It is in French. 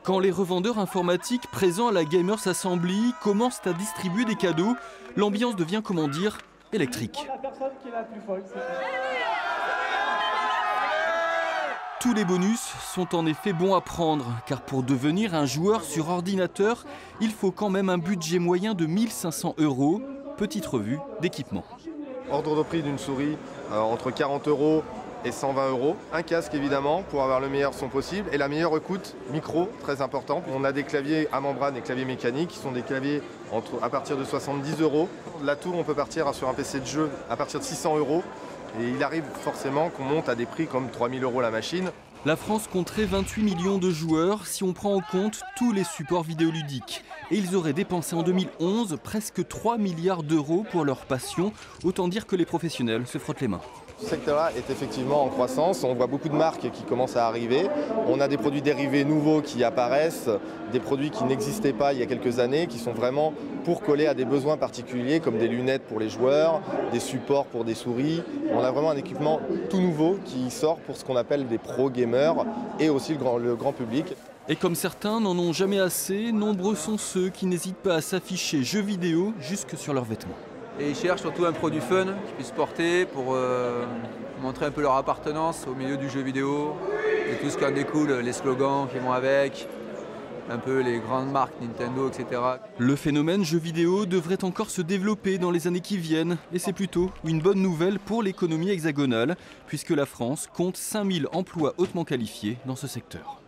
Quand les revendeurs informatiques présents à la Gamers Assembly commencent à distribuer des cadeaux, l'ambiance devient, comment dire, électrique. Tous les bonus sont en effet bons à prendre, car pour devenir un joueur sur ordinateur, il faut quand même un budget moyen de 1 500 €, petite revue d'équipement. Ordre de prix d'une souris entre 40 € et 120 €. Un casque évidemment pour avoir le meilleur son possible et la meilleure écoute, micro, très important. On a des claviers à membrane et claviers mécaniques qui sont des claviers à partir de 70 €. La tour, on peut partir sur un PC de jeu à partir de 600 € et il arrive forcément qu'on monte à des prix comme 3 000 € la machine. La France compterait 28 millions de joueurs si on prend en compte tous les supports vidéoludiques. Et ils auraient dépensé en 2011 presque 3 milliards d'euros pour leur passion. Autant dire que les professionnels se frottent les mains. Ce secteur-là est effectivement en croissance. On voit beaucoup de marques qui commencent à arriver. On a des produits dérivés nouveaux qui apparaissent, des produits qui n'existaient pas il y a quelques années, qui sont vraiment pour coller à des besoins particuliers, comme des lunettes pour les joueurs, des supports pour des souris. On a vraiment un équipement tout nouveau qui sort pour ce qu'on appelle des pro gamers et aussi le grand public. Et comme certains n'en ont jamais assez, nombreux sont ceux qui n'hésitent pas à s'afficher jeux vidéo jusque sur leurs vêtements. Et ils cherchent surtout un produit fun qu'ils puissent porter pour montrer un peu leur appartenance au milieu du jeu vidéo et tout ce qui en découle, les slogans qui vont avec, un peu les grandes marques Nintendo, etc. Le phénomène jeu vidéo devrait encore se développer dans les années qui viennent et c'est plutôt une bonne nouvelle pour l'économie hexagonale puisque la France compte 5 000 emplois hautement qualifiés dans ce secteur.